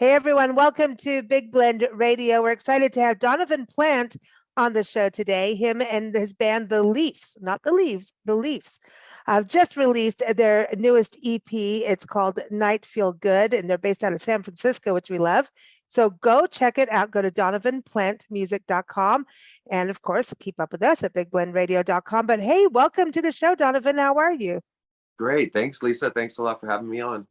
Hey everyone, welcome to Big Blend Radio. We're excited to have Donovan Plant on the show today. Him and his band, The Leafs, not the Leaves, The Leafs, just released their newest EP. It's called Night Feel Good, and they're based out of San Francisco, which we love. So go check it out. Go to donovanplantmusic.com. And of course, keep up with us at bigblendradio.com. But hey, welcome to the show, Donovan. How are you? Great. Thanks, Lisa. Thanks a lot for having me on.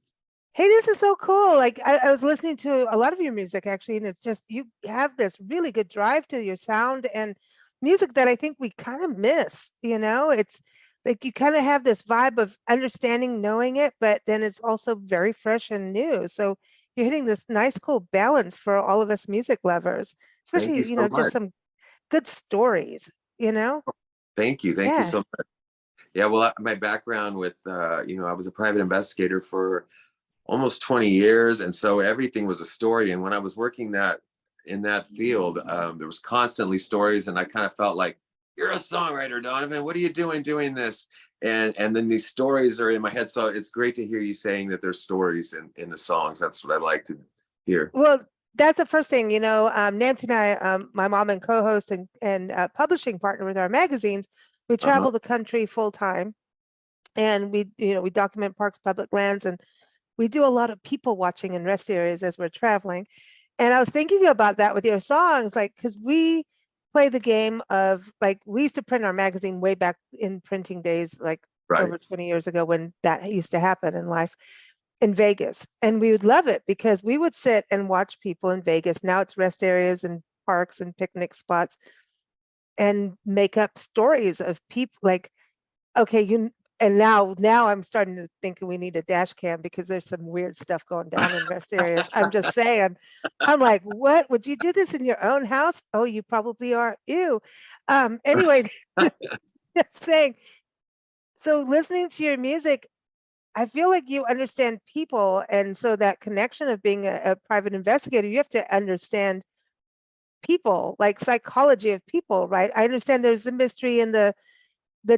Hey, this is so cool. Like I was listening to a lot of your music actually, and it's just you have this really good drive to your sound and music that I think we kind of miss, It's like you kind of have this vibe of understanding, knowing it, but then it's also very fresh and new. So you're hitting this nice, cool balance for all of us music lovers, Thank you especially, so just much. some good stories, you know? Thank you. Thank you Yeah. so much. Yeah, well, my background with, I was a private investigator for almost 20 years. And so everything was a story. And when I was working in that field, there was constantly stories. And I kind of felt like, you're a songwriter, Donovan. What are you doing this? And then these stories are in my head. So it's great to hear you saying that there's stories in the songs. That's what I like to hear. Well, that's the first thing, Nancy and I, my mom and co-host and publishing partner with our magazines, we Uh-huh. travel the country full time, and we document parks, public lands, and we do a lot of people watching in rest areas as we're traveling. And I was thinking about that with your songs, like, because we play the game of, like, we used to print our magazine way back in printing days, like Right. over 20 years ago when that used to happen in life in Vegas. And we would love it because we would sit and watch people in Vegas. Now it's rest areas and parks and picnic spots, and make up stories of people like, okay, and now I'm starting to think we need a dash cam because there's some weird stuff going down in rest areas. I'm just saying. I'm like, what? Would you do this in your own house? Oh, you probably are. Ew. Anyway, just saying. So listening to your music, I feel like you understand people. And so that connection of being a private investigator, you have to understand people, like psychology of people, right? I understand there's the mystery and the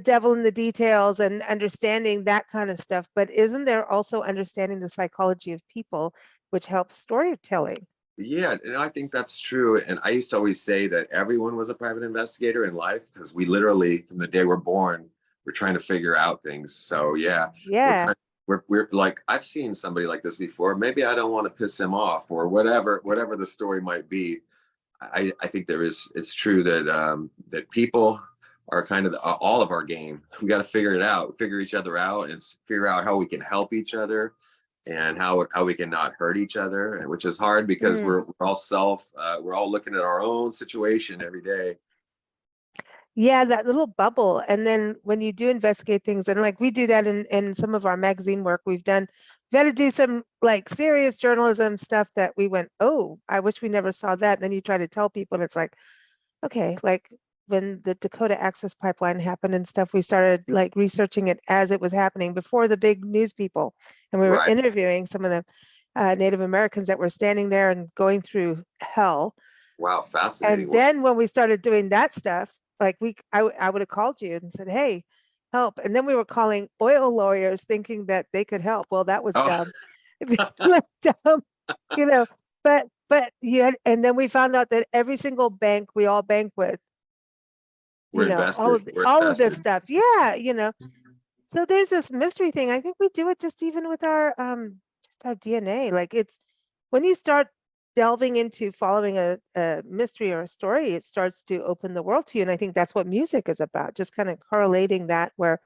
devil in the details and understanding that kind of stuff, but isn't there also understanding the psychology of people, which helps storytelling? Yeah, and I think that's true. And I used to always say that everyone was a private investigator in life because we literally, from the day we're born, we're trying to figure out things. So yeah, we're kind Yeah. of we're like, I've seen somebody like this before. Maybe I don't want to piss him off or whatever the story might be. I think it's true that that people are kind of all of our game. We got to figure it out, figure each other out, and figure out how we can help each other and how we can not hurt each other, which is hard because Mm. we're all looking at our own situation every day. Yeah, that little bubble. And then when you do investigate things, and like we do that in some of our magazine work, we've had to do some like serious journalism stuff that we went, oh, I wish we never saw that. And then you try to tell people, and it's like, okay, like when the Dakota Access Pipeline happened and stuff, we started like researching it as it was happening before the big news people. And we were Right. interviewing some of the Native Americans that were standing there and going through hell. Wow, fascinating And work. then when we started doing that stuff, like I would have called you and said, hey, help. And then we were calling oil lawyers thinking that they could help. Well, that was Oh, dumb. It's like dumb, you know, but you had, and then we found out that every single bank we all bank with, we're invested. We're all of this invested. stuff. Yeah, So there's this mystery thing. I think we do it just even with our just our DNA. Like it's when you start delving into following a mystery or a story, it starts to open the world to you. And I think that's what music is about, just kind of correlating that where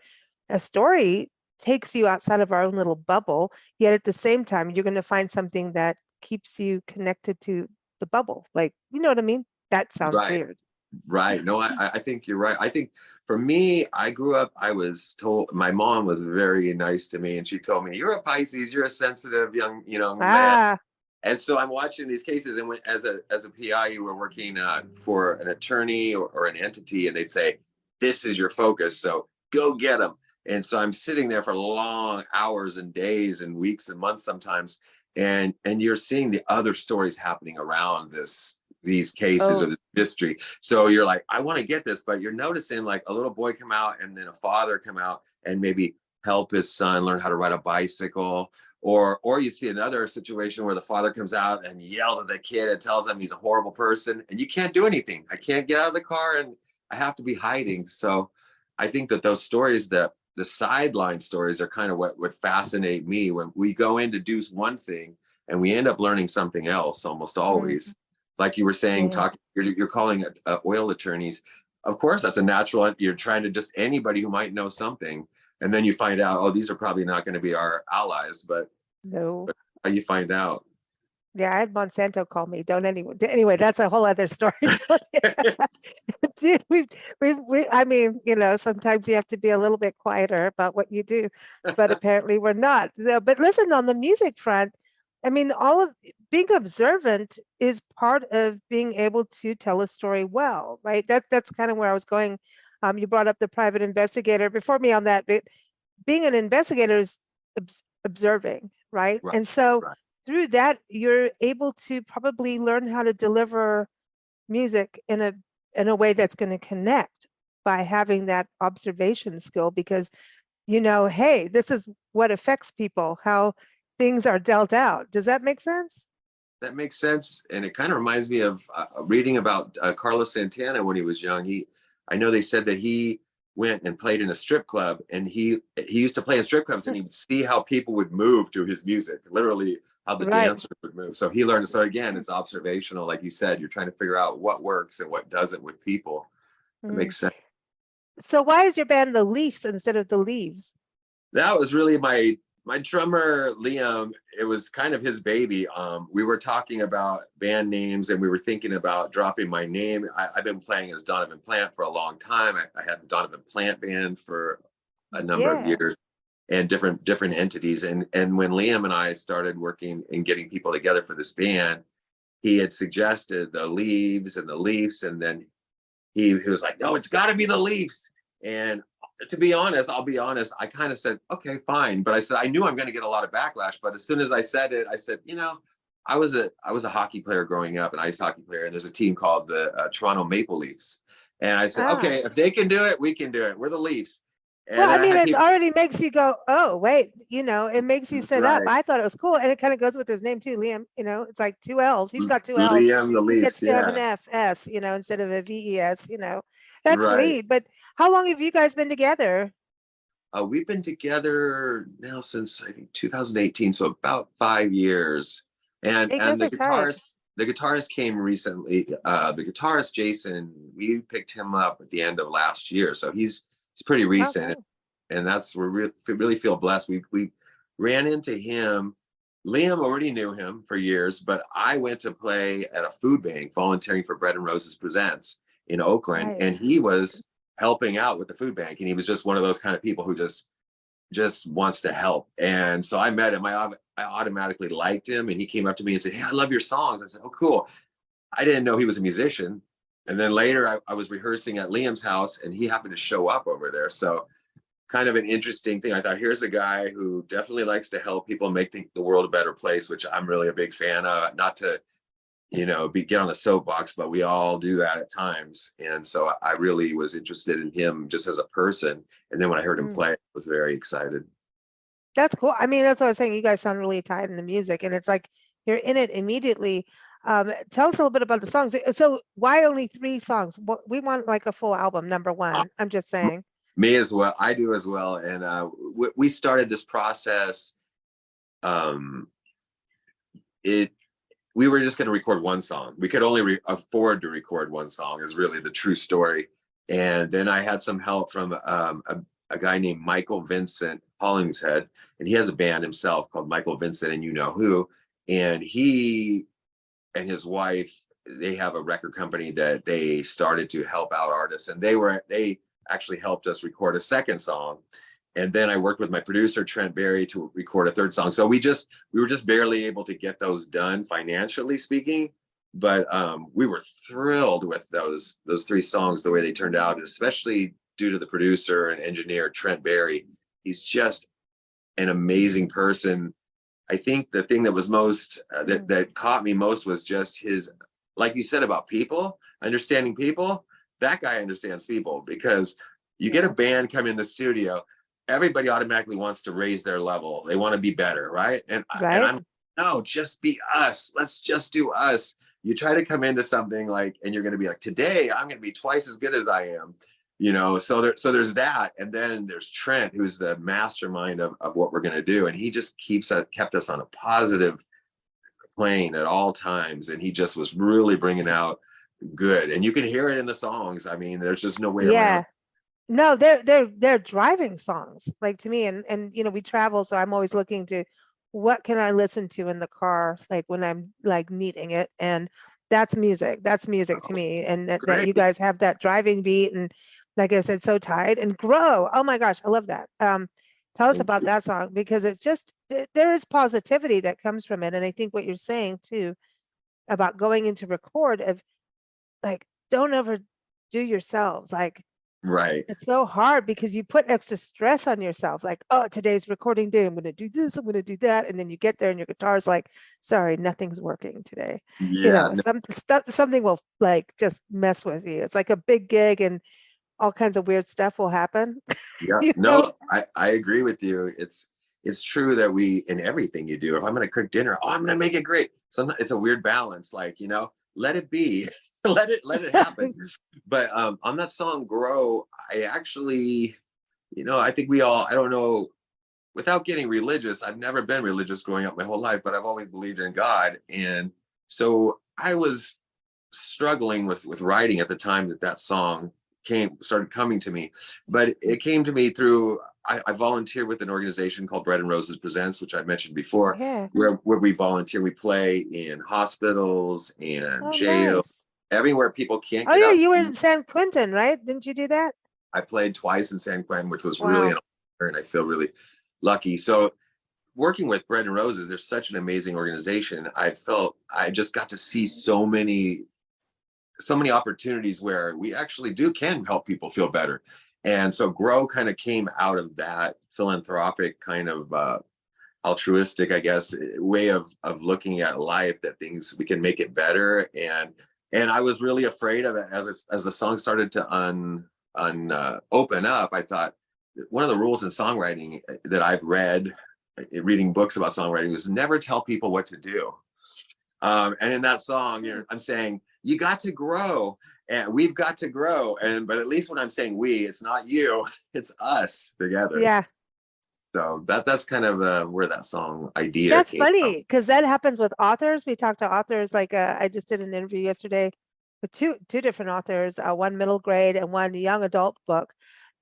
a story takes you outside of our own little bubble, yet at the same time, you're going to find something that keeps you connected to the bubble. Like, you know what I mean? That sounds Right. weird. Right. No, I think you're right. I think for me, I grew up, I was told, my mom was very nice to me and she told me, you're a Pisces, you're a sensitive young man. Ah, And so I'm watching these cases, and when, as a PI, you were working for an attorney or an entity, and they'd say, "This is your focus, so go get them." And so I'm sitting there for long hours and days and weeks and months sometimes, and you're seeing the other stories happening around these cases or oh, this mystery. So you're like, I want to get this, but you're noticing like a little boy come out and then a father come out and maybe help his son learn how to ride a bicycle, or you see another situation where the father comes out and yells at the kid and tells him he's a horrible person, and you can't do anything. I can't get out of the car and I have to be hiding. So I think that those stories, that the sideline stories, are kind of what fascinate me, when we go in to do one thing and we end up learning something else almost always. Like you were saying, Yeah. you're calling it oil attorneys. Of course, that's a natural. You're trying to just anybody who might know something, and then you find out, oh, these are probably not going to be our allies. But No. how you find out? Yeah, I had Monsanto call me. Don't anyway, that's a whole other story. Dude, I mean, sometimes you have to be a little bit quieter about what you do, but apparently we're not. But listen, on the music front, I mean, all of being observant is part of being able to tell a story well, right? That's kind of where I was going. You brought up the private investigator before me on that, but being an investigator is observing, right? Right, And so right. through that, you're able to probably learn how to deliver music in a way that's going to connect by having that observation skill, because hey, this is what affects people, how things are dealt out. Does that make sense? That makes sense, and it kind of reminds me of reading about Carlos Santana when he was young. I know they said that he went and played in a strip club, and he used to play in strip clubs, and he would see how people would move to his music, literally how the Right. dancers would move. So he learned. So again, it's observational, like you said. You're trying to figure out what works and what doesn't with people. It Mm. makes sense. So why is your band the Leafs instead of the Leaves? That was really my drummer Lliam. It was kind of his baby. We were talking about band names, and we were thinking about dropping my name. I've been playing as Donovan Plant for a long time. I had the Donovan Plant band for a number of Yeah. years, and different entities. And when Lliam and I started working and getting people together for this band, he had suggested the Leaves and the Leafs, and then he was like, no, it's got to be the Leafs. And to be honest, I'll be honest, I kind of said, okay, fine. But I said, I knew I'm going to get a lot of backlash. But as soon as I said it, I said, I was a hockey player growing up, an ice hockey player, and there's a team called the Toronto Maple Leafs. And I said, Ah. okay, if they can do it, we can do it. We're the Leafs. Well, And I then I mean, had it people, already makes you go, oh, wait, it makes you sit up. right, I thought it was cool. And it kind of goes with his name too, Liam. It's like two L's. He's got two L's. Liam the He gets Leafs, to have an yeah, FS, instead of a VES. That's right. sweet. But how long have you guys been together? We've been together now since I think 2018, so about 5 years. And Hey, and guys the are tight. guitarist came recently. The guitarist Jason, we picked him up at the end of last year, so he's pretty recent, Okay. and really feel blessed. We ran into him. Lliam already knew him for years, but I went to play at a food bank volunteering for Bread and Roses Presents in Oakland, Right. and he was helping out with the food bank, and he was just one of those kind of people who just wants to help. And so I met him. I automatically liked him, and he came up to me and said, hey, I love your songs. I said, oh, cool. I didn't know he was a musician. And then later I was rehearsing at Liam's house, and he happened to show up over there. So kind of an interesting thing. I thought, here's a guy who definitely likes to help people make the world a better place, which I'm really a big fan of. Not to get on a soapbox, but we all do that at times. And so I really was interested in him just as a person. And then when I heard him Mm. play, I was very excited. That's cool. I mean, that's what I was saying. You guys sound really tied in the music, and it's like you're in it immediately. Tell us a little bit about the songs. So why only 3 songs? We want like a full album, number Uh, one. I'm just saying. Me as well. I do as well. And we started this process. Um, we were just going to record one song. We could only afford to record one song, is really the true story. And then I had some help from a guy named Michael Vincent Hollingshead, and he has a band himself called Michael Vincent and You Know Who. And he and his wife, they have a record company that they started to help out artists, and they actually helped us record a second song. And then I worked with my producer Trent Berry to record a third song. So we were just barely able to get those done, financially speaking, but we were thrilled with those 3 songs, the way they turned out, especially due to the producer and engineer Trent Berry. He's just an amazing person. I think the thing that was most that caught me most was just his, like you said about people, understanding people. That guy understands people, because you get a band come in the studio. everybody automatically wants to raise their level. They want to be better, right? And Right. I'm, no, just be us. Let's just do us. You try to come into something like, and you're going to be like, today I'm going to be twice as good as I am, you know. So there's that, and then there's Trent, who's the mastermind of what we're going to do, and he just kept us on a positive plane at all times, and he just was really bringing out good, and you can hear it in the songs. I mean, there's just no way around. Yeah. No, they're driving songs, like, to me, and you know, we travel, so I'm always looking to what can I listen to in the car, like when I'm like needing it, and that's music. That's music to Oh, me, and that great. you guys have that driving beat, and like I said, so tight and grow. Oh my gosh, I love that. Tell us Thank about you. that song, because it's just there is positivity that comes from it, and I think what you're saying too about going into record of like don't overdo yourselves, like Right. it's so hard because you put extra stress on yourself, like, oh, today's recording day. I'm going to do this. I'm going to do that. And then you get there and your guitar's like, sorry, nothing's working today. You Yeah. know, No, something will like just mess with you. It's like a big gig and all kinds of weird stuff will happen. yeah. You know? No, I agree with you. It's true that we, in everything you do, if I'm going to cook dinner, oh, I'm going to make it great. Sometimes it's a weird balance, like, you know, let it be, let it happen. But on that song Grow, I actually, you know, I think we all, I don't know, without getting religious, I've never been religious growing up my whole life, but I've always believed in God. And so I was struggling with writing at the time that song started coming to me. But it came to me through, I volunteer with an organization called Bread and Roses Presents, which I mentioned before, Yeah. where we volunteer. We play in hospitals and Oh, jail, nice. everywhere people can't Oh, get yeah. out. You were in San Quentin, right? Didn't you do that? I played twice in San Quentin, which was really Wow. an honor, and I feel really lucky. So working with Bread and Roses, they're such an amazing organization. I felt I just got to see so many opportunities where we actually can help people feel better. And so Grow kind of came out of that philanthropic kind of altruistic, I guess, way of looking at life, that things we can make it better. And I was really afraid of it as the song started to open up. I thought one of the rules in songwriting that I've read, reading books about songwriting, is never tell people what to do. And in that song, you know, I'm saying you got to grow, and we've got to grow. But at least when I'm saying we, it's not you, it's us together. Yeah. So that's kind of where that song idea That's came from. funny because that happens with authors. We talked to authors, like I just did an interview yesterday with two different authors, one middle grade and one young adult book.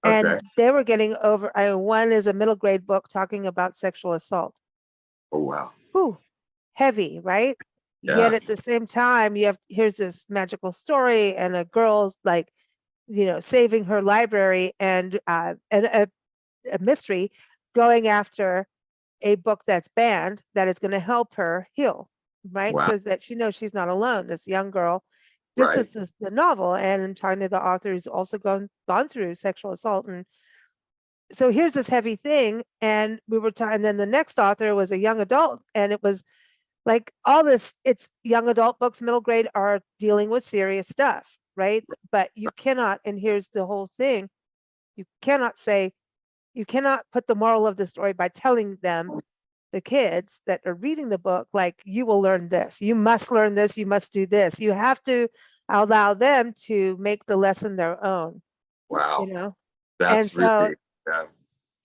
Okay. And they were getting over, one is a middle grade book talking about sexual assault. Oh wow. Whew, heavy, right? Yet Yeah. at the same time, here's this magical story and a girl's like, you know, saving her library and a mystery going after a book that's banned that is going to help her heal, right? Wow. So that she knows she's not alone. This young girl, Right. this the novel, and I'm talking to the author who's also gone through sexual assault, and so here's this heavy thing, and we were talking. And then the next author was a young adult, and it was like all this. It's young adult books, middle grade are dealing with serious stuff, right? But you cannot. And here's the whole thing: you cannot say you cannot put the moral of the story by telling them, the kids that are reading the book, like, you will learn this, you must learn this, you must do this. You have to allow them to make the lesson their own, you Wow. know? And That's so, really, yeah.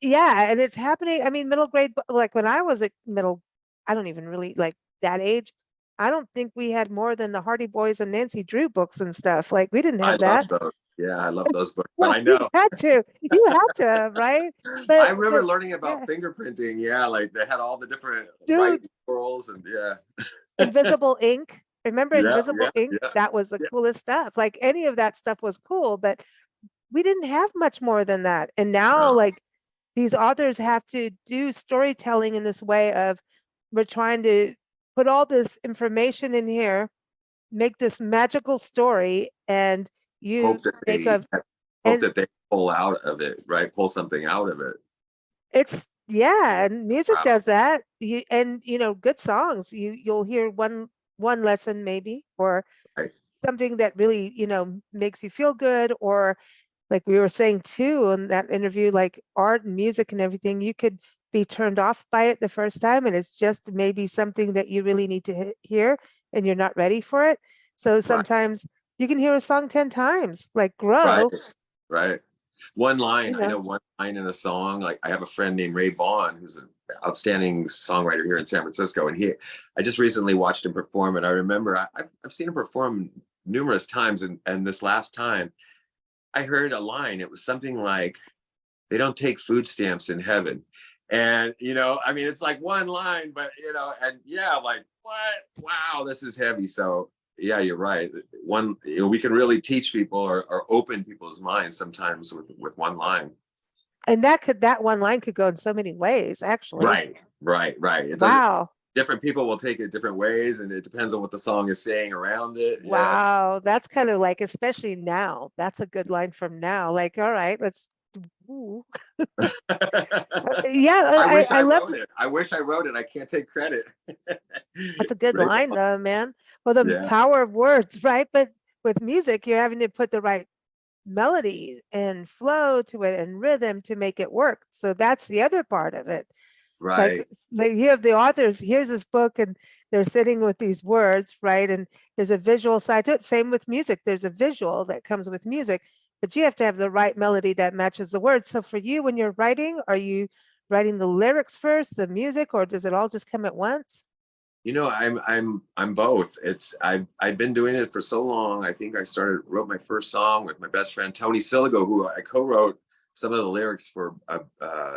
yeah, and it's happening. I mean, middle grade, like when I was at middle, I don't even really like that age. I don't think we had more than the Hardy Boys and Nancy Drew books and stuff. Like, we didn't I have love that. those. Yeah, I love those books. But Well, I you know. had to. You had to, right? I remember But learning about yeah, fingerprinting. Yeah, like they had all the different dude, writing scrolls, and yeah. Invisible ink. Remember Yeah, Invisible yeah, ink? yeah, That was the yeah. coolest stuff. Like any of that stuff was cool, but we didn't have much more than that. And now, No. like, these authors have to do storytelling in this way of, we're trying to put all this information in here, make this magical story, and you Hope that make they a, hope and that they pull out of it, right? Pull something out of it. it's, yeah, and music Wow. does that. And you know, good songs, you'll hear one lesson maybe, or Right. something that really, you know, makes you feel good, or like we were saying too in that interview, like art and music and everything, you could be turned off by it the first time, and it's just maybe something that you really need to hear and you're not ready for it. So Right. sometimes you can hear a song 10 times, like Right. grow, Right. One you line, I know. know one line in a song. Like I have a friend named Ray Vaughn, who's an outstanding songwriter here in San Francisco, and I just recently watched him perform, and I remember I've seen him perform numerous times, and this last time I heard a line. It was something like, "They don't take food stamps in heaven," and I mean, it's like one line, but and yeah, like what? Wow, this is heavy. So yeah, you're right. We can really teach people or open people's minds sometimes with one line. And that one line could go in so many ways, actually. Right, right, right. It doesn't. Wow. Different people will take it different ways, and it depends on what the song is saying around it. Yeah. Wow. That's kind of like, especially now, that's a good line from now. Like, all right, let's ooh. Yeah, I wish I I love wrote it. I wish I wrote it. I can't take credit. that's a good Ray line Vaughn. though, man. Well, the Yeah. power of words, right? But with music, you're having to put the right melody and flow to it and rhythm to make it work. So that's the other part of it. Like, Right. like you have the authors, here's this book, and they're sitting with these words, right? And there's a visual side to it. Same with music. There's a visual that comes with music, but you have to have the right melody that matches the words. So for you, when you're writing, are you writing the lyrics first, the music, or does it all just come at once? I'm both. I've been doing it for so long. I think I wrote my first song with my best friend Tony Siligo, who I co-wrote some of the lyrics for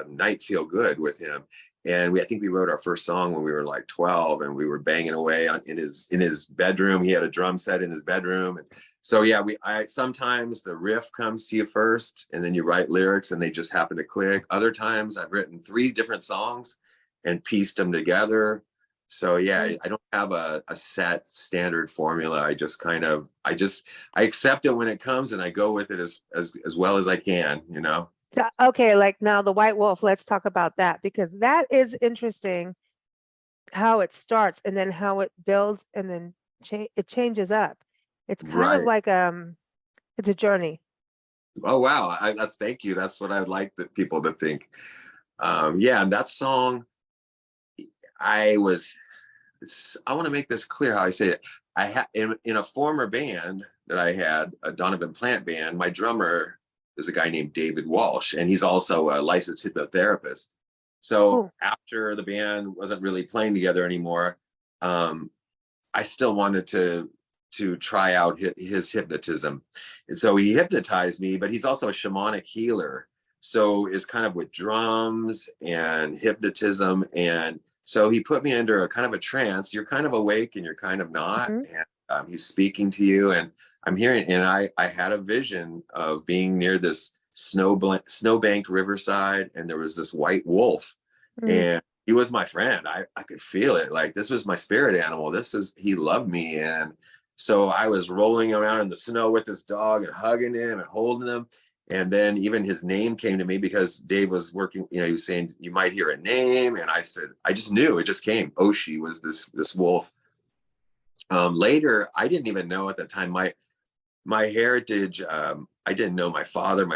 "Night Feel Good" with him. And I think we wrote our first song when we were like 12, and we were banging away in his bedroom. He had a drum set in his bedroom, and so yeah, I sometimes the riff comes to you first, and then you write lyrics, and they just happen to click. Other times I've written 3 different songs and pieced them together. So yeah, Mm. I don't have a set standard formula. I accept it when it comes, and I go with it as well as I can. So, okay, like now the White Wolf, let's talk about that because that is interesting how it starts and then how it builds and then it changes up. It's kind of Right. like it's a journey. Oh wow. Thank you. That's what I'd like the people to think. Yeah, and that song, I was I want to make this clear how I say it. I had in a former band that I had, a Donovan Plant band, my drummer is a guy named David Walsh, and he's also a licensed hypnotherapist. So Cool. after the band wasn't really playing together anymore, um, I still wanted to try out his hypnotism. And so he hypnotized me, but he's also a shamanic healer. So it's kind of with drums and hypnotism. And so he put me under a kind of a trance. You're kind of awake and you're kind of not. Mhm. And he's speaking to you. And I'm hearing, and I had a vision of being near this snowbanked riverside, and there was this white wolf. Mm. And he was my friend. I could feel it. Like this was my spirit animal. He loved me. And so I was rolling around in the snow with this dog and hugging him and holding him. And then even his name came to me because Dave was working, he was saying, you might hear a name. And I said, I just knew it just came. Oshi was this wolf. Later, I didn't even know at the time my heritage. I didn't know my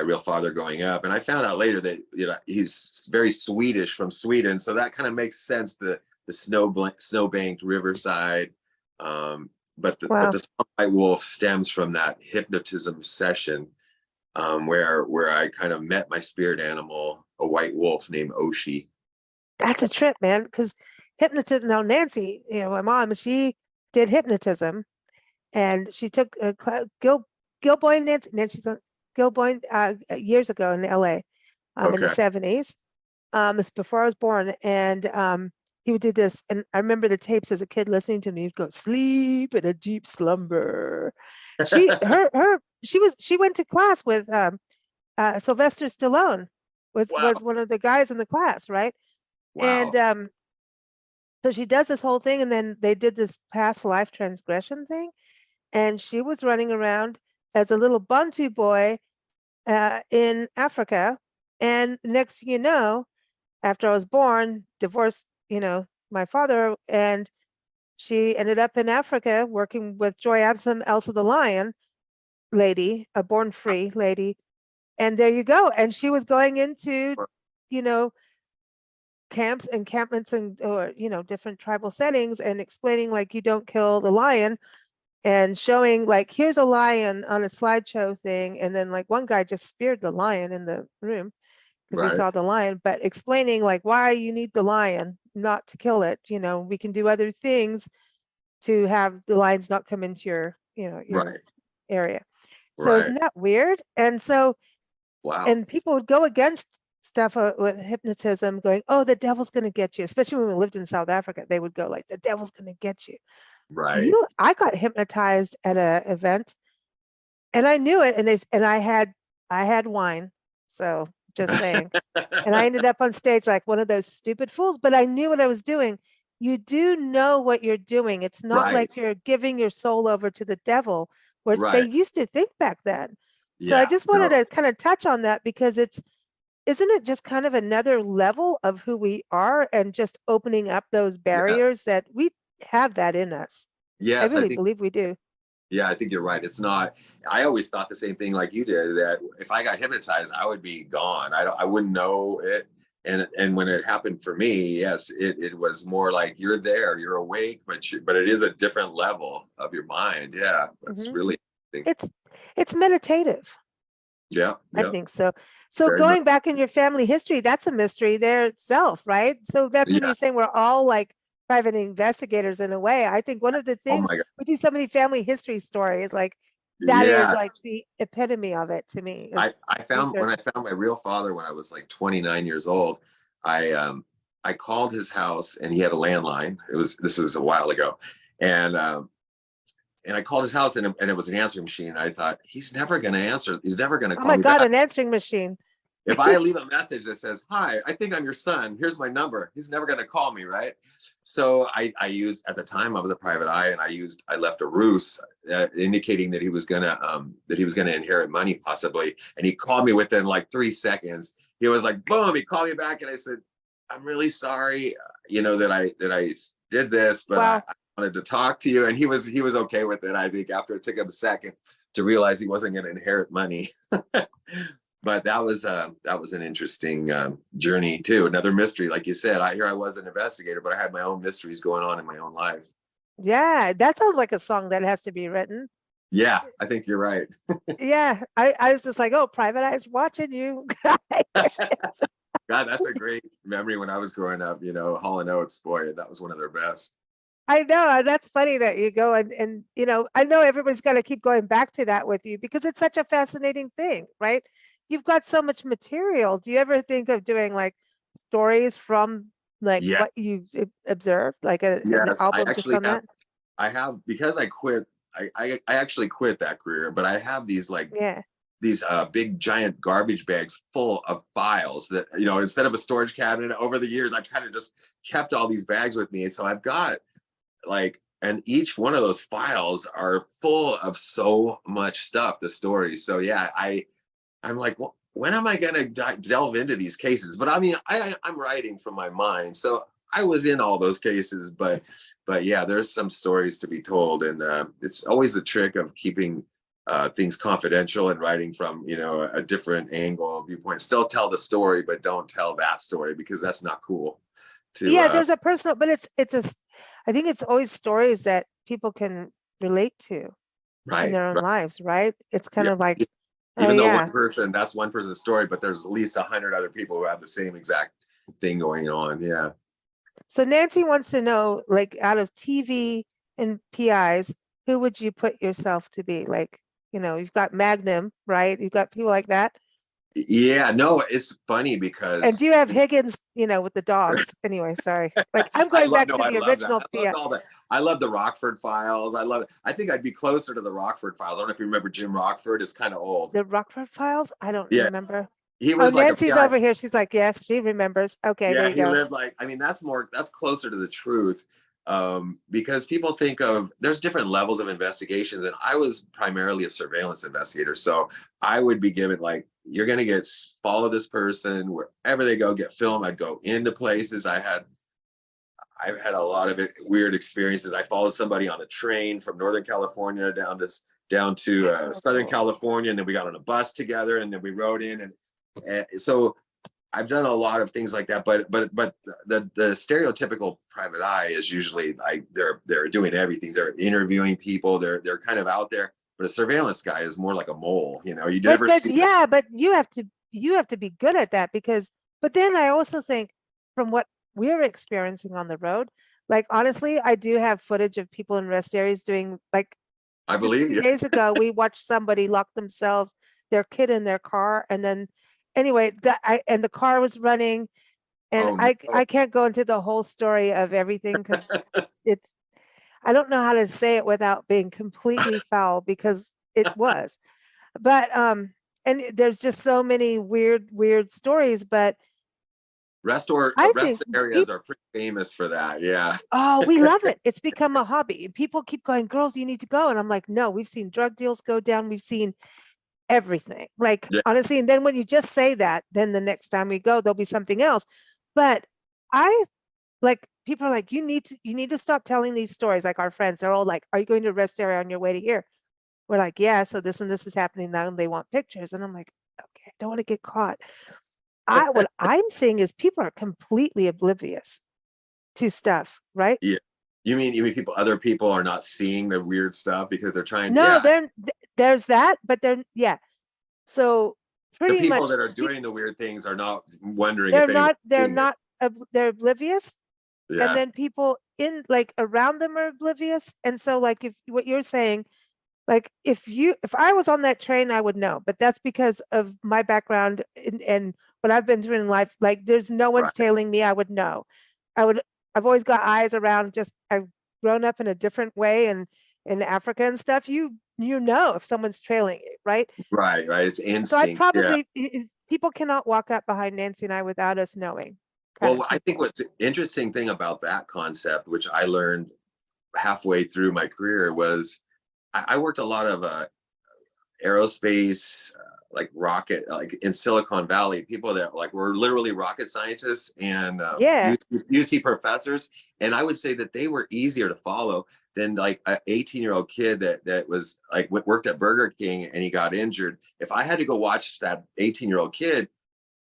real father growing up, and I found out later that he's very Swedish from Sweden, so that kind of makes sense. The snowbanked riverside, but Wow. the White Wolf stems from that hypnotism session, where I kind of met my spirit animal, a white wolf named Oshi. That's a trip, man. Because hypnotism, now Nancy, my mom, she did hypnotism and she took Gil Boyne, Nancy's on Gil Boyne years ago in LA, in the Okay. 70s. It's before I was born. And he would do this. And I remember the tapes as a kid listening to me. He'd go, sleep in a deep slumber. She went to class with Sylvester Stallone Wow. was one of the guys in the class, right? And Wow. so she does this whole thing, and then they did this past life transgression thing, and she was running around as a little Bantu boy in Africa. And next thing you know, after I was born, divorced, my father, and she ended up in Africa working with Joy Absalom, Elsa the Lion lady, a born free lady, And there you go. And she was going into, you know, camps, encampments, and or different tribal settings, and explaining like you don't kill the lion, and showing like here's a lion on a slideshow thing, and then like one guy just speared the lion in the room because he Right. saw the lion, but explaining like why you need the lion, not to kill it. We can do other things to have the lions not come into your Right. area. So Right. isn't that weird? And so, Wow. and people would go against stuff with hypnotism, going, oh, the devil's going to get you. Especially when we lived in South Africa, they would go like, the devil's going to get you. Right. I got hypnotized at an event, and I knew it, and I had wine, so just saying. And I ended up on stage like one of those stupid fools, but I knew what I was doing. You do know what you're doing. It's not Right. like you're giving your soul over to the devil, where they Right. used to think back then. So I Yeah. just wanted No. to kind of touch on that, because isn't it just kind of another level of who we are, and just opening up those Yeah. barriers that we have that in us. I Yes, I really think. believe we do. Yeah, I think you're right. It's not. I always thought the same thing like you did. That if I got hypnotized, I would be gone. I wouldn't know it. And when it happened for me, yes, it was more like you're there, you're awake, but it is a different level of your mind. Yeah, that's Mhm. really interesting. It's it's meditative. Yeah, I yeah, think so. So very much. going back in your family history, that's a mystery there itself, right? So that's when Yeah. you're saying we're all like private investigators in a way. I think one of the Oh things my God. we do so many family history stories, like that is Yeah. like the epitome of it to me is I found when research. I found my real father when I was like 29 years old, I I called his house and he had a landline. This was a while ago. And I called his house and it was an answering machine. I thought he's never going to answer. He's never going to Oh call my me God, back. an answering machine. If I leave a message that says, "Hi, I think I'm your son. Here's my number." He's never going to call me, right? So I used, at the time I was a private eye, and I left a ruse indicating that he was gonna inherit money possibly, and he called me within like 3 seconds. He was like, boom, he called me back, and I said, "I'm really sorry, that I did this, but Wow. I wanted to talk to you," and he was okay with it. I think after it took him a second to realize he wasn't going to inherit money. But that was an interesting journey too. Another mystery, like you said. I was an investigator, but I had my own mysteries going on in my own life. Yeah, that sounds like a song that has to be written. Yeah, I think you're right. Yeah, I was just like, oh, private eyes watching you. God, that's a great memory. When I was growing up, Hall and Oates, boy, that was one of their best. I know, and that's funny that you go and I know everybody's got to keep going back to that with you, because it's such a fascinating thing, right? You've got so much material. Do you ever think of doing like stories from like Yeah, what you've observed, like an yes, I album just actually on have. that? I have, because I quit. I actually quit that career, but I have Yeah. these big giant garbage bags full of files that, instead of a storage cabinet, over the years I've kind of just kept all these bags with me. So I've got and each one of those files are full of so much stuff, the stories. So yeah, I'm like, well, when am I going to delve into these cases? But I mean, I'm writing from my mind, so I was in all those cases. But yeah, there's some stories to be told, and it's always the trick of keeping things confidential and writing from a different angle, viewpoint. Still tell the story, but don't tell that story, because that's not cool. To Yeah, there's a personal, but I think it's always stories that people can relate to in Right, their own right, lives, right? It's kind yeah. of like, oh Even though yeah. that's one person's story, but there's at least 100 other people who have the same exact thing going on. Yeah. So Nancy wants to know, like, out of TV and PIs, who would you put yourself to be? Like, you've got Magnum, right? You've got people like that. Yeah, no, it's funny And because do you have Higgins, with the dogs? Anyway, sorry. Like, I'm going back to I the love that. original I loved PI. all that. I love the Rockford Files. I love it. I think I'd be closer to the Rockford Files. I don't know if you remember Jim Rockford. It's kind of old. The Rockford Files? I don't Yeah, remember. he Oh, was like a Nancy's PI. over here. She's like, yes, she remembers. Okay, there Yeah, you he go. lived I mean, that's closer to the truth. Because people think there's different levels of investigations, and I was primarily a surveillance investigator. So I would be given you're going to follow this person wherever they go, get film. I'd go into places. I've had a lot of weird experiences. I followed somebody on a train from Northern California down to down to That's so Southern cool. California, and then we got on a bus together, and then we rode in, and so I've done a lot of things like that. But the stereotypical private eye is usually like they're doing everything. They're interviewing people. They're kind of out there. But a surveillance guy is more like a mole. You know, you never But see them. yeah, but you have to be good at that because, but then I also think from what we're experiencing on the road, like honestly, I do have footage of people in rest areas doing like I just believe 2 you. days ago, we watched somebody lock themselves, their kid in their car, and then anyway, and the car was running, and Oh no. I can't go into the whole story of everything because it's I don't know how to say it without being completely foul because it was. But and there's just so many weird stories, but I think Rest areas people, are pretty famous for that. Yeah. oh, we love it. It's become a hobby. People keep going, girls, you need to go. And I'm like, no, we've seen drug deals go down. We've seen everything. Like Yeah. honestly, and then when you just say that, then the next time we go, there'll be something else. But I like people are like, you need to stop telling these stories. Like our friends, they're all like, are you going to a rest area on your way to here? We're like, yeah, so this and this is happening now, and they want pictures. And I'm like, okay, I don't want to get caught. What I'm seeing is people are completely oblivious to stuff, right? Yeah. You mean people, other people are not seeing the weird stuff because they're trying, No, yeah. there's that, but they're yeah. So The pretty people much that are doing the weird things are not wondering if anyone's they're seeing it. not they're oblivious, and Yeah. then people in like around them are oblivious. And so like if what you're saying, like if I was on that train, I would know, but that's because of my background and what I've been through in life. Like there's no one's Right. tailing me, I would know. I would I've always got eyes around, just I've grown up in a different way and in Africa and stuff. You know if someone's trailing you, right? Right. Right. It's So I'd instinct. Yeah. probably people cannot walk up behind Nancy and I without us knowing kind of Well, I think people. what's interesting thing about that concept, which I learned halfway through my career, was I worked a lot of aerospace, like rocket, like in Silicon Valley, people that like were literally rocket scientists and Yeah. UC professors. And I would say that they were easier to follow than like an 18-year-old kid that was like worked at Burger King and he got injured. If I had to go watch that 18-year-old kid,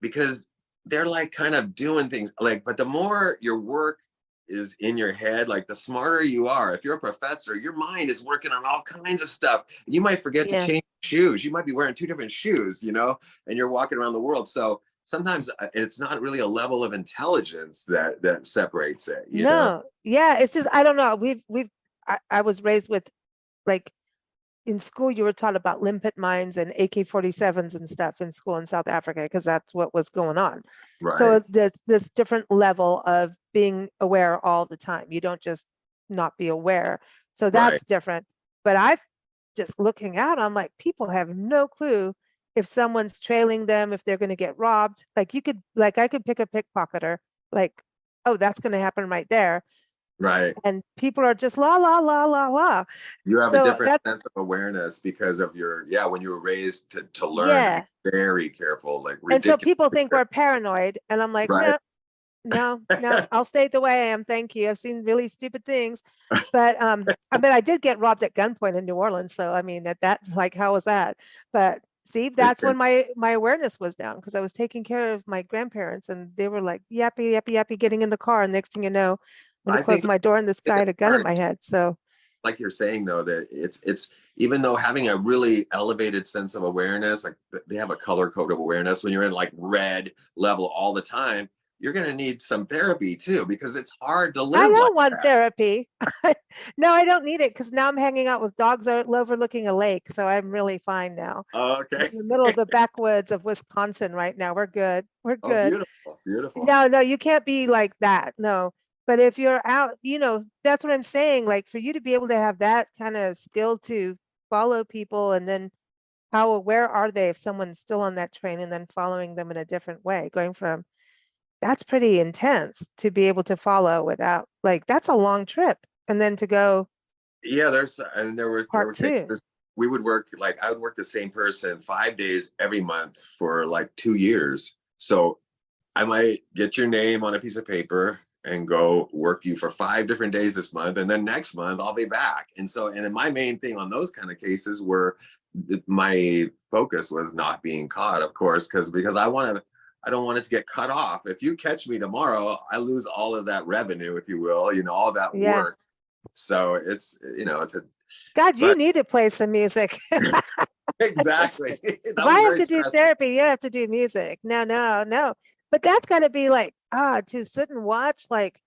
because they're like kind of doing things like, but the more your work is in your head, like the smarter you are. If you're a professor, your mind is working on all kinds of stuff. You might forget to Yeah. change shoes. You might be wearing two different shoes, you know, and you're walking around the world. So sometimes it's not really a level of intelligence that separates it, you know? No. Yeah, it's just I don't know. I was raised with like in school you were taught about limpet mines and AK-47s and stuff in school in South Africa because that's what was going on. Right, So there's this different level of being aware all the time. You don't just not be aware. So right. that's different. But I've just looking out, I'm like, people have no clue if someone's trailing them, if they're going to get robbed. Like you could, like I could pick a pickpocketer, like, oh, that's going to happen right there. Right. And people are just la la la la la. You have a So different that's sense of awareness because of your, yeah, when you were raised to learn to be yeah. very careful, like And so ridiculous. people think we're paranoid. And I'm like, Right. no, no, I'll stay the way I am. Thank you. I've seen really stupid things. But I mean I did get robbed at gunpoint in New Orleans. So I mean that like how was that? But see, that's when my awareness was down because I was taking care of my grandparents and they were like yappy, yappy, yappy, getting in the car. And next thing you know, I'm gonna I close think my door and this guy had a gun in my head. So like you're saying though, that it's even though having a really elevated sense of awareness, like they have a color code of awareness, when you're in like red level all the time, you're going to need some therapy too, because it's hard to I live like don't want that. therapy. No, I don't need it because now I'm hanging out with dogs overlooking a lake. So I'm really fine now. I'm Okay. in the middle of the backwoods of Wisconsin right now. We're good. We're Oh, good. beautiful, beautiful. No, you can't be like that. No. But if you're out, that's what I'm saying. Like for you to be able to have that kind of skill to follow people and then how aware are they if someone's still on that train and then following them in a different way, going from that's pretty intense to be able to follow without like that's a long trip. And then to go Yeah, and there part were two. cases we would work, like I would work the same person 5 days every month for like 2 years. So I might get your name on a piece of paper and go work you for 5 different days this month, and then next month I'll be back. And so, and my main thing on those kind of cases were my focus was not being caught, of course, because I don't want it to get cut off. If you catch me tomorrow, I lose all of that revenue, if you will, all that Yeah. work. So it's, God, you but need to play some music. exactly. If That I was have very to do stressful. therapy, you have to do music. No, no, no. But that's got to be like, to sit and watch, like,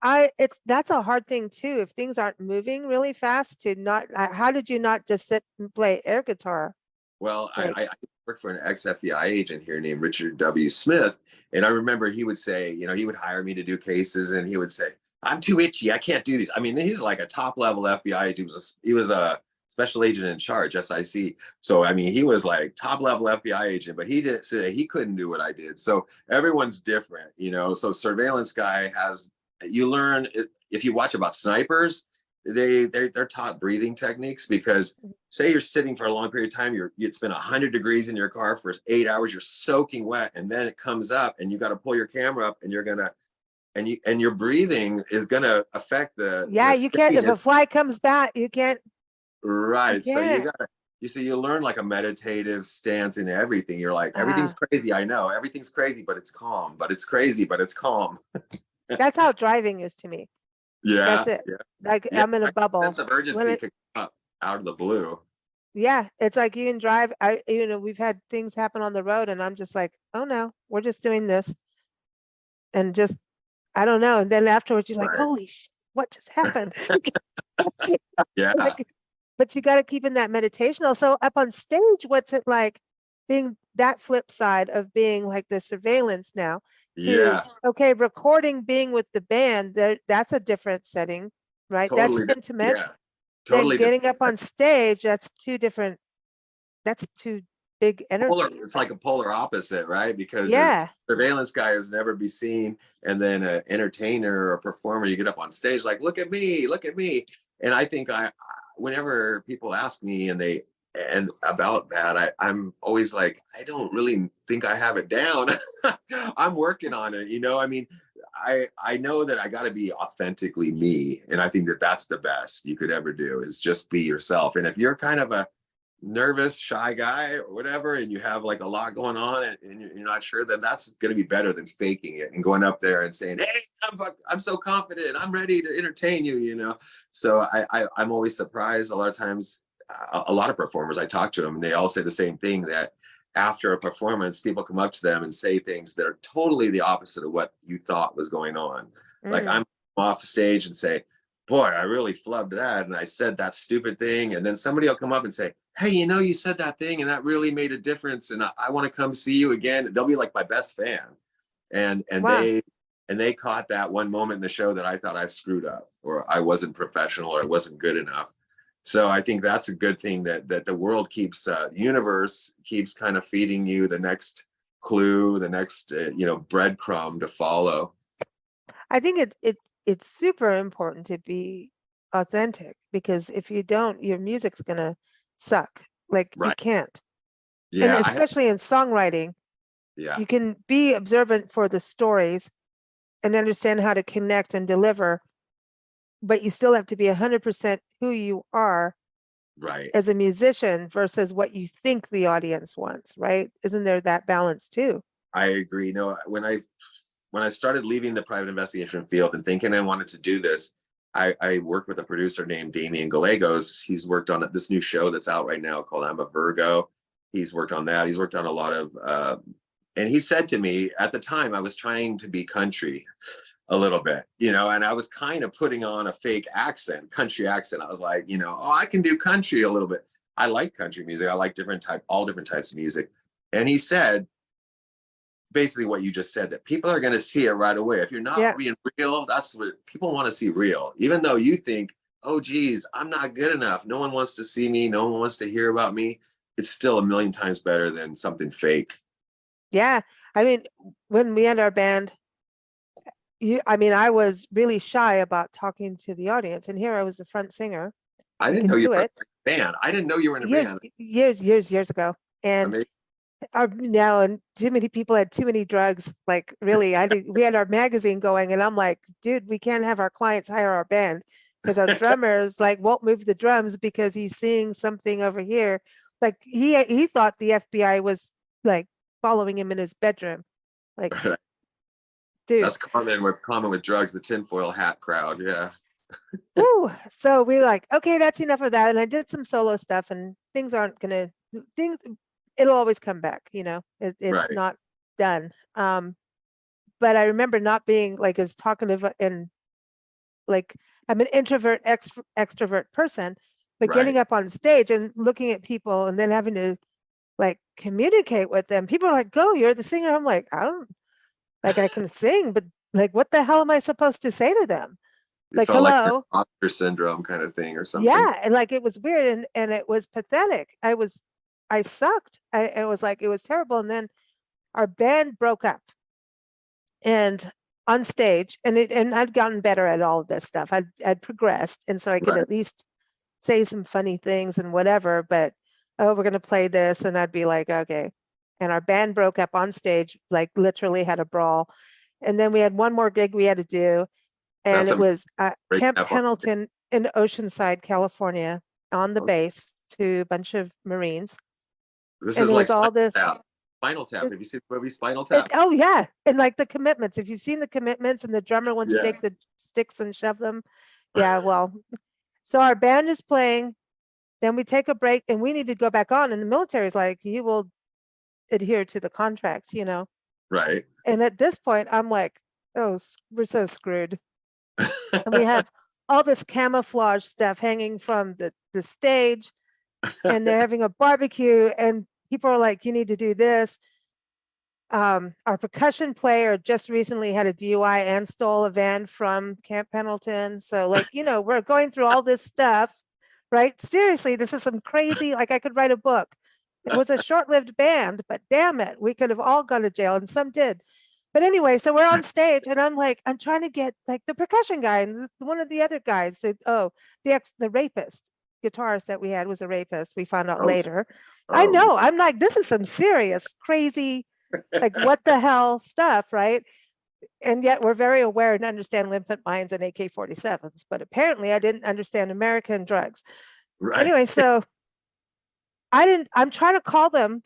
that's a hard thing too. If things aren't moving really fast, to not, how did you not just sit and play air guitar? Well, Like, I worked for an ex-FBI agent here named Richard W. Smith. And I remember he would say, he would hire me to do cases, and he would say, I'm too itchy. I can't do these. I mean, he's like a top level FBI agent. He was a special agent in charge, SIC. So, I mean, he was like top level FBI agent, but he didn't say he couldn't do what I did. So everyone's different, So surveillance guy you learn, if you watch about snipers, they're taught breathing techniques, because say you're sitting for a long period of time, it's been 100 degrees in your car for 8 hours, you're soaking wet, and then it comes up and you got to pull your camera up, and your breathing is gonna affect yeah, the you can't, if steadiness. a fly comes back, you can't, Right. So can't. you learn like a meditative stance in everything. You're like, everything's Ah, crazy. I know everything's crazy, but it's calm, but it's crazy, but it's calm. that's how driving is to me. Yeah. That's it. Yeah. Like Yeah. I'm in a Like, sense bubble. of When urgency it, picks up out of the blue. yeah, it's like you can drive. We've had things happen on the road, and I'm just like, oh no, we're just doing this, and just, I don't know. And then afterwards, you're like, Right. holy what just happened? Yeah. Like, but you got to keep in that meditation. Also, up on stage, what's it like being that flip side of being like the surveillance now to, Yeah. okay, recording, being with the band, that's a different setting, right? That's Totally. intimate. Yeah. Then Totally getting different. up on stage, that's two different, that's two big energies. It's like a polar opposite, right? Because a Yeah. surveillance guy is never be seen, and then an entertainer or a performer, you get up on stage like, look at me, look at me. And I think whenever people ask me and about that, I'm always like, I don't really think I have it down. I'm working on it. I mean, I know that I got to be authentically me, and I think that that's the best you could ever do, is just be yourself. And if you're kind of a nervous, shy guy or whatever, and you have like a lot going on, and you're not sure, then that's going to be better than faking it and going up there and saying, hey, I'm so confident, I'm ready to entertain you. So I'm always surprised a lot of times. A lot of performers, I talk to them, and they all say the same thing, that after a performance, people come up to them and say things that are totally the opposite of what you thought was going on. Like, I'm off stage and say, boy, I really flubbed that, and I said that stupid thing. And then somebody will come up and say, hey, you said that thing, and that really made a difference, and I want to come see you again. They'll be like my best fan. And Wow. they caught that one moment in the show that I thought I screwed up, or I wasn't professional, or I wasn't good enough. So I think that's a good thing, that the world keeps, universe keeps kind of feeding you the next clue, the next, breadcrumb to follow. I think it's super important to be authentic, because if you don't, your music's gonna suck. Like you Right. can't. And Yeah. especially in songwriting, Yeah. you can be observant for the stories and understand how to connect and deliver, but you still have to be 100% who you are Right. as a musician versus what you think the audience wants, right? Isn't there that balance too? I agree. No, when I started leaving the private investigation field and thinking I wanted to do this, I worked with a producer named Damian Gallegos. He's worked on this new show that's out right now called I'm a Virgo. He's worked on that. He's worked on a lot of, and he said to me at the time, I was trying to be country a little bit, and I was kind of putting on a fake accent, country accent. I was like, oh, I can do country a little bit. I like country music. I like all different types of music. And he said, basically what you just said, that people are going to see it right away. If you're not being real, that's what people want to see, real. Even though you think, oh geez, I'm not good enough, no one wants to see me, no one wants to hear about me, it's still a million times better than something fake. Yeah. I mean, when we had our band, I was really shy about talking to the audience, and here I was the front singer. I You didn't can know you do were in it. a band. I didn't know you were in a band. Years ago. And Amazing. now, and too many people had too many drugs. Like really, we had our magazine going, and I'm like, dude, we can't have our clients hire our band because our drummers like won't move the drums because he's seeing something over here. Like he thought the FBI was like following him in his bedroom. Like, dude. That's common with drugs, the tinfoil hat crowd. Yeah. Woo. So we like, okay, that's enough of that. And I did some solo stuff, and things aren't gonna things it'll always come back, it's Right. not done. But I remember not being like as talkative, and like I'm an introvert extrovert person, but getting Right. up on stage and looking at people and then having to like communicate with them. People are like, go, you're the singer. I'm like, I don't like I can sing, but like what the hell am I supposed to say to them? It Like, felt like hello. imposter syndrome kind of thing or something. Yeah, and like it was weird, and it was pathetic. I sucked. It was like it was terrible. And then our band broke up, and on stage, and I'd gotten better at all of this stuff. I'd progressed, and so I could Right. at least say some funny things and whatever. But oh, we're gonna play this, and I'd be like, okay. And our band broke up on stage, like literally had a brawl. And then we had one more gig we had to do, and That's it a was break Camp up on. Pendleton in Oceanside, California, on the Okay. base to a bunch of Marines. This And is it like was all Spinal this. Tap. Spinal Tap. It, Have you seen the movie Spinal Tap? oh yeah, and like the commitments. If you've seen the commitments, and the drummer wants to Yeah. take the sticks and shove them, yeah. Well, so our band is playing. Then we take a break, and we need to go back on. And the military is like, you will adhere to the contract. Right. And at this point, I'm like, oh, we're so screwed. And we have all this camouflage stuff hanging from the stage, and they're having a barbecue, and people are like, you need to do this. Our percussion player just recently had a DUI and stole a van from Camp Pendleton. So like, we're going through all this stuff, right? Seriously, this is some crazy, like I could write a book. It was a short-lived band, but damn it, we could have all gone to jail, and some did. But anyway, so we're on stage, and I'm like, I'm trying to get like the percussion guy and one of the other guys. The rapist guitarist that we had was a rapist. We found out Oh, later. I oh, know. I'm like, this is some serious, crazy, like what the hell stuff, right? And yet we're very aware and understand limpet mines and AK-47s, but apparently I didn't understand American drugs. right. Anyway, so I'm trying to call them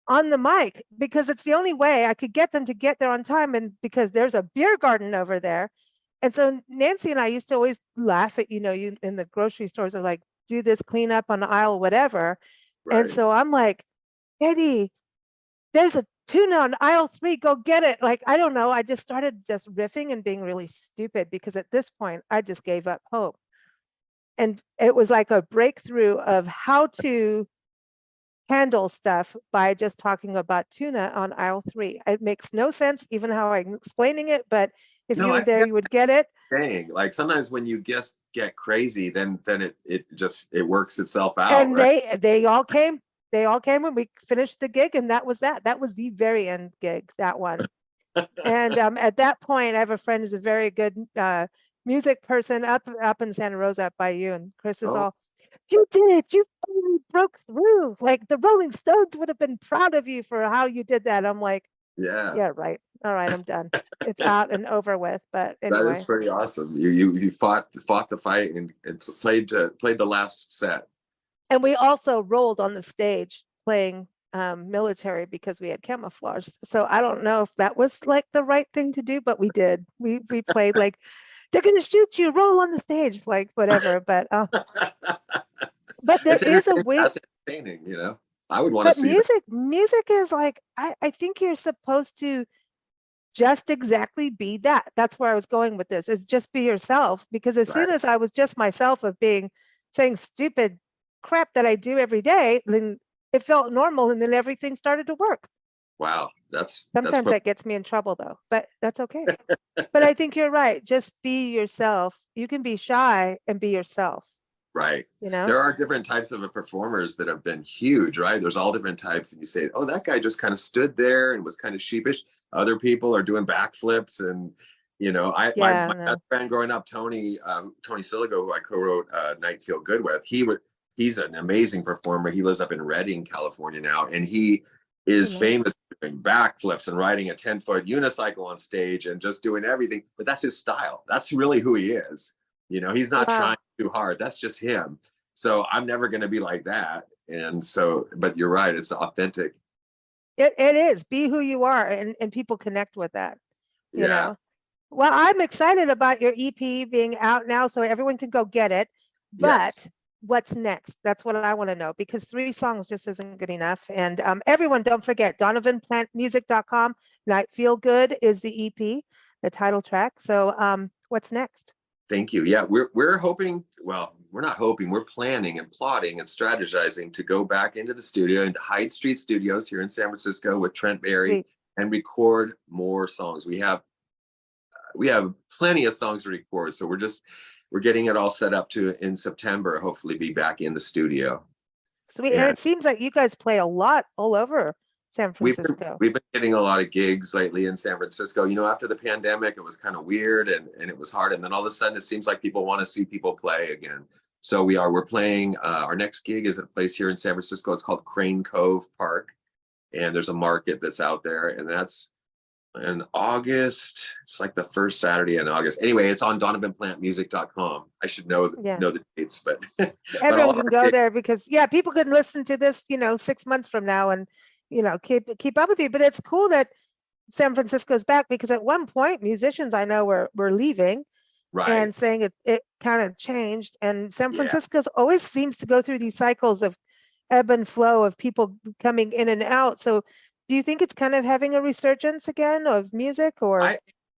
on the mic because it's the only way I could get them to get there on time. And because there's a beer garden over there. And so Nancy and I used to always laugh at, you in the grocery stores are like, do this cleanup on the aisle, whatever. And Right. so I'm like, Eddie, there's a tuna on aisle 3, go get it. Like, I don't know. I just started just riffing and being really stupid because at this point I just gave up hope. And it was like a breakthrough of how to handle stuff by just talking about tuna on aisle 3. It makes no sense, even how I'm explaining it, but if No, you were I there, get you would get it. what you're saying. Like sometimes when you just get crazy, then it works itself out, And right? they all came when we finished the gig, and that was that. That was the very end gig, that one. And at that point, I have a friend who's a very good music person up in Santa Rosa up by you, and Chris is Oh, all, you did it, you finally broke through. Like the Rolling Stones would have been proud of you for how you did that. I'm like, yeah. yeah, right. All right, I'm done. It's out and over with. But That is anyway. pretty awesome. You fought the fight and played the last set. And we also rolled on the stage playing military because we had camouflage. So I don't know if that was like the right thing to do, but we did. We played like, they're gonna shoot you, roll on the stage, like whatever. But there It's is a entertaining. way. That's entertaining. I would want to But see that. music is like, I think you're supposed to just exactly be that. That's where I was going with this, is just be yourself. Because as soon Right. as I was just myself of saying stupid crap that I do every day, then it felt normal, and then everything started to work. Wow. That's Sometimes that gets me in trouble though, but that's okay. But I think you're right. Just be yourself. You can be shy and be yourself, right. you know? There are different types of performers that have been huge, right? There's all different types, and you say, "Oh, that guy just kind of stood there and was kind of sheepish." Other people are doing backflips, and Yeah, my best no. friend growing up, Tony Siligo, who I co-wrote "Night Feel Good" with. He's an amazing performer. He lives up in Redding, California now, and is Nice. famous for doing backflips and riding a 10-foot unicycle on stage and just doing everything. But that's his style. That's really who he is. You know, he's not Wow. trying too hard. That's just him. So I'm never going to be like that. And so, but you're right. It's authentic. It is. Be who you are, and people connect with that, you Yeah. know. Well, I'm excited about your EP being out now, so everyone can go get it. Yes. But what's next? That's what I want to know, because 3 songs just isn't good enough. And everyone, don't forget DonovanPlantMusic.com. Night Feel Good is the EP, the title track. So what's next? Thank you. Yeah, we're hoping, well, we're not hoping, we're planning and plotting and strategizing to go back into the studio, into Hyde Street Studios here in San Francisco with Trent Berry, Sweet. and record more songs. We have plenty of songs to record, so we're getting it all set up to in September hopefully be back in the studio. Sweet. And it seems like you guys play a lot all over San Francisco. We've been getting a lot of gigs lately in San Francisco. You know, after the pandemic, it was kind of weird and it was hard. And then all of a sudden, it seems like people want to see people play again. So we're playing. Our next gig is at a place here in San Francisco. It's called Crane Cove Park, and there's a market that's out there, and that's in August. It's like the first Saturday in August. Anyway, it's on DonovanPlantMusic.com. I should know the dates, but everyone can go there, because people can listen to this, 6 months from now and keep up with you. But it's cool that San Francisco's back, because at one point musicians I know were leaving, right, and saying it kind of changed. And San Francisco's always seems to go through these cycles of ebb and flow of people coming in and out. So do you think it's kind of having a resurgence again of music? Or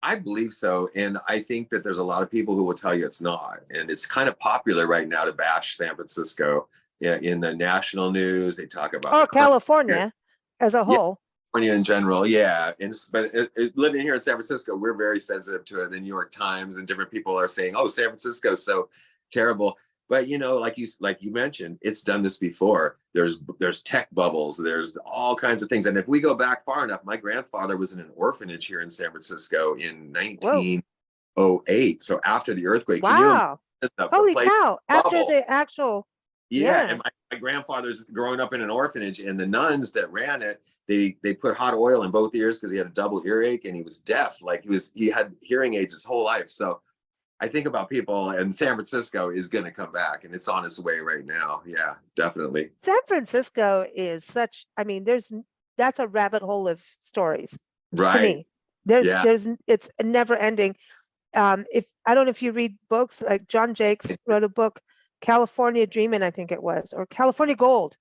I believe so. And I think that there's a lot of people who will tell you it's not. And it's kind of popular right now to bash San Francisco. Yeah, in the national news, they talk about California as a whole. California in general, but living here in San Francisco, we're very sensitive to it. The New York Times and different people are saying, "Oh, San Francisco's so terrible." But like you mentioned, it's done this before. There's tech bubbles. There's all kinds of things. And if we go back far enough, my grandfather was in an orphanage here in San Francisco in 1908. So after the earthquake, wow, holy cow! After the actual. Yeah, and my grandfather's growing up in an orphanage, and the nuns that ran it, they put hot oil in both ears because he had a double earache and he was deaf. Like he had hearing aids his whole life. So I think about people, and San Francisco is going to come back, and it's on its way right now. Yeah, definitely. San Francisco is that's a rabbit hole of stories. Right. To me, it's never ending. If I don't know if you read books, like John Jakes wrote a book, California Dreamin', I think it was, or California Gold.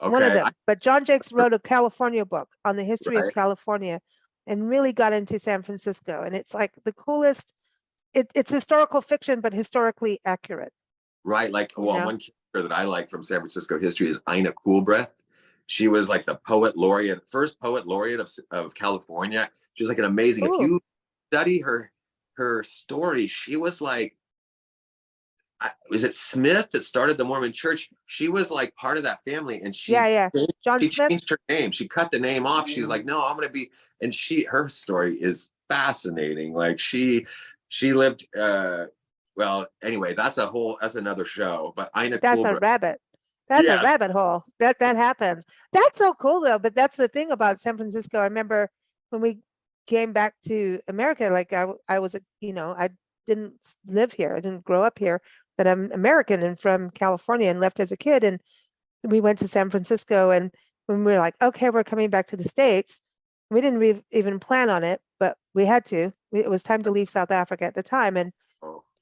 Okay. One of them. But John Jakes wrote a California book on the history of California, and really got into San Francisco. And it's like the coolest. It's historical fiction, but historically accurate. Right. Like, one character that I like from San Francisco history is Ina Coolbreath. She was like the first poet laureate of California. She was like an amazing. Ooh. If you study her story, she was like, was it Smith that started the Mormon Church? She was like part of that family, and she changed her name. She cut the name off. She's like, no, I'm gonna be. And her story is fascinating. Like she lived. Well, anyway, that's another show. But that's a rabbit. That's a rabbit hole. That happens. That's so cool though. But that's the thing about San Francisco. I remember when we came back to America. Like I was, I didn't live here. I didn't grow up here. But I'm American and from California, and left as a kid. And we went to San Francisco, and when we were like, okay, we're coming back to the States, we didn't even plan on it, but we had to. It was time to leave South Africa at the time. And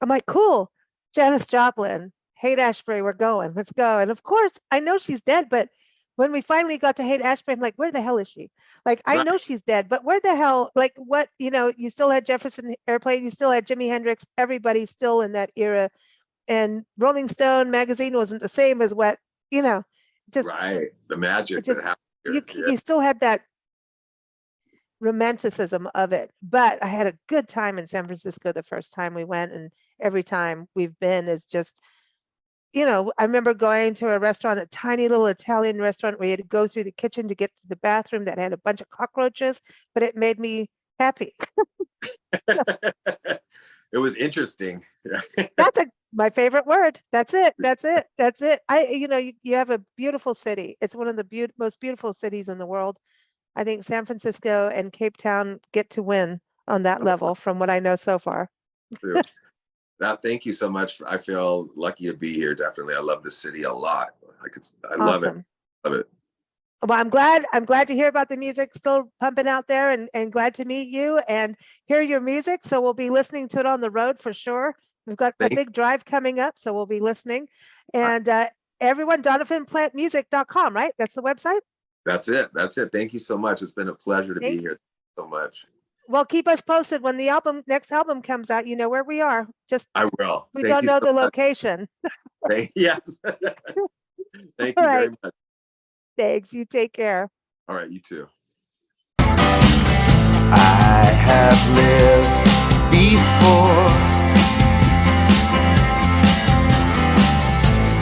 I'm like, cool, Janis Joplin, Haight-Ashbury, we're going, let's go. And of course, I know she's dead, but when we finally got to Haight-Ashbury, I'm like, where the hell is she? Like, I know she's dead, but where the hell, like what, you still had Jefferson Airplane, you still had Jimi Hendrix, everybody's still in that era. And Rolling Stone magazine wasn't the same as what, just the magic that happened. You still had that romanticism of it. But I had a good time in San Francisco the first time we went, and every time we've been is just, I remember going to a restaurant, a tiny little Italian restaurant, where you had to go through the kitchen to get to the bathroom that had a bunch of cockroaches, but it made me happy. it was interesting. That's my favorite word. That's it. That's it. That's it. You have a beautiful city. It's one of the most beautiful cities in the world. I think San Francisco and Cape Town get to win on that level from what I know so far. True. Thank you so much. I feel lucky to be here. Definitely. I love the city a lot. I love it. Awesome. Love it. Well, I'm glad to hear about the music still pumping out there, and glad to meet you and hear your music. So we'll be listening to it on the road for sure. We've got a big drive coming up, so we'll be listening. And everyone, DonovanPlantMusic.com, right? That's the website? That's it. That's it. Thank you so much. It's been a pleasure to be here. Thank you so much. Well, keep us posted when the next album comes out. You know where we are. I will. We don't know the location. Yes. Thank you very much. Thanks. You take care. All right. You too. I have lived before,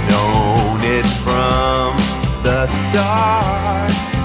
known it from the start.